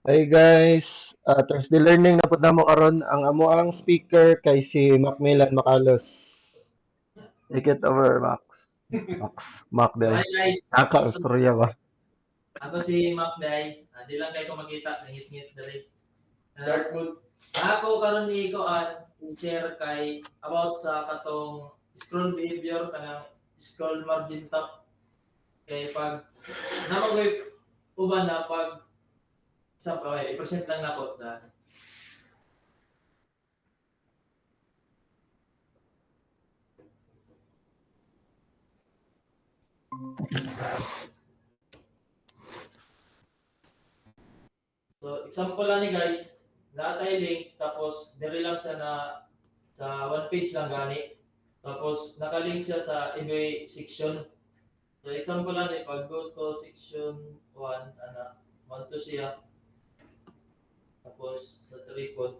Hey guys, Thursday learning na pud namo karon ang amo ang speaker kay si Macmillan Macalos. Take it over, Max. Mac So, day. hi guys. Aka istorya ba? Ako si Mac Day. Di lang kayo ko makita. Nangit-ngit dali. Dark mood. Ako karon ni ko share kay about sa katong scroll behavior kanang scroll margin top kay pag namoy uban na pag sa kaway i-present lang nako na so example lang ni guys natay link tapos dire lang siya na sa one page lang gani tapos nakalink siya sa every section. So example lang pag go to section 1, ana, 1 to siya, tapos sa tripod.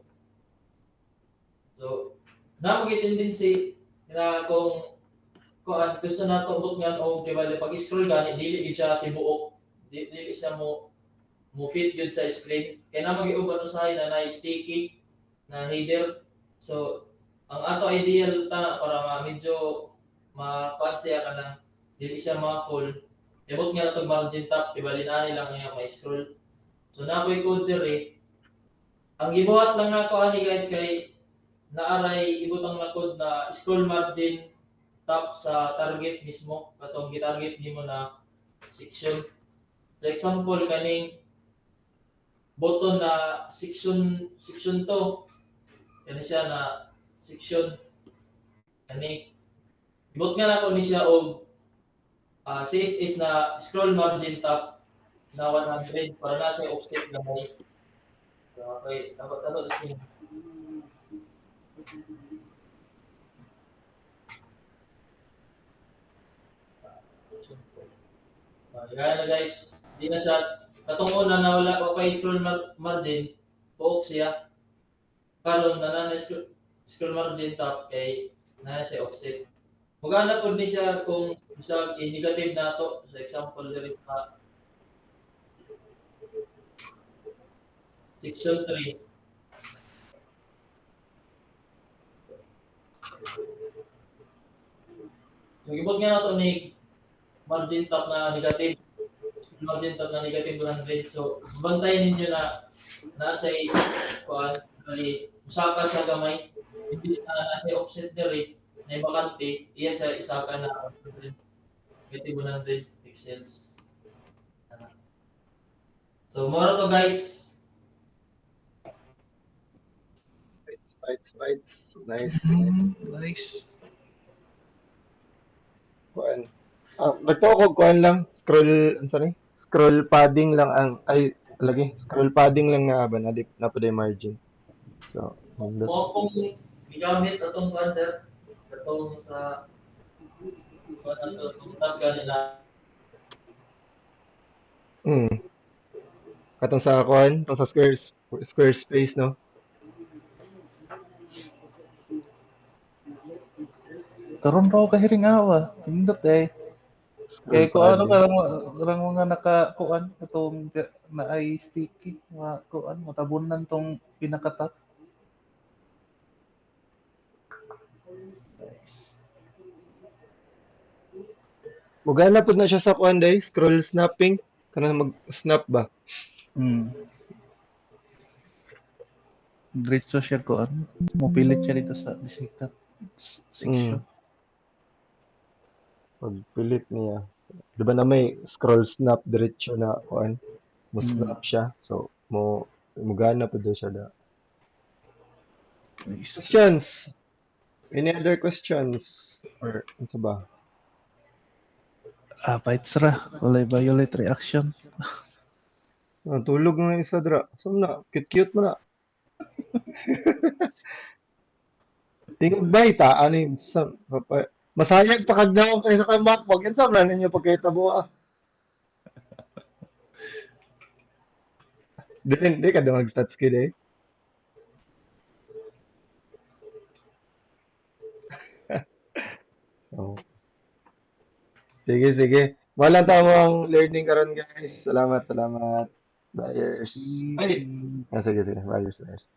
So, na tendency na kung gusto na tubot nga o kibali pag scroll gani dili gid siya tibuok. Dili siya mo fit gyud sa screen. Kaya na magiuban usahay na na sticky na header. So, ang ato ideal ta para medyo ma-pan siya kanang dili siya ma-full. Ibot nga natog margin top, ibalinani lang nga may scroll. So napoy code dire. Ang gibuhat lang nako ani guys kay naaray ibutang na code na scroll margin top sa target mismo katong gitarget nimo na section. For example kaning button na section 2 kani siya na section kani ibot nga nako ni siya og CSS na scroll margin top na 100 para na siya offset gamay. So, okay, dapat ano screen. Gaya na guys, di na siya katong una na wala pa pa scroll margin, pook siya. Karon na na scroll margin top kay na siya offset. Magana pud ni siya kung sa negative nato sa example diri sa section 3. So gibot nga nato ni margin top na negative, margin top na negative 100. So bantayan ninyo na nasa kuan kali usaka sa gamay imbis na nasa offset diri na bakante iya sa isaka na 100 negative 100 pixels. So more to guys. Fights. Nice. Nice. Kuan. Nagtuo ko kuan lang. Ano sa ni? Scroll padding lang ang ay lagi. Scroll padding lang na ba na pud margin. So, nindot. Mo kung gigamit atong kuan sir katong sa kuan ato tas kanila. Mm. Katong sa kuan, katong sa Squarespace no. Karon pa ako kahiring awa. Pindot eh. Scroll Kung ano padding. karang mga nakakuan itong na ay sticky, mga kuan matabunan tong pinakatap. Mugana pud na siya sa kuan day, scroll snapping. Kanang mag-snap ba? Diretso siya kuan. Mopilit siya dito sa disikat section. Pagpilit niya. Di ba na may scroll snap diretso na kuan? Mo snap siya. So, mugana pud daw siya da. Nice. Questions? Any other questions? Or ano ba? Bites ra. Walay violate reaction. Tulog na isa dra. So na, cute mo na. Tingog ba ita ani sa masayag pa kag naon kay sa kay Mac, wag yan sa ninyo pagkahitabo ah. Di ka daw mag-stats kid eh. So, sige. Walang tamang learning karon guys. Salamat. Buyers. Ay! Ah, sige, sige. Buyers, buyers.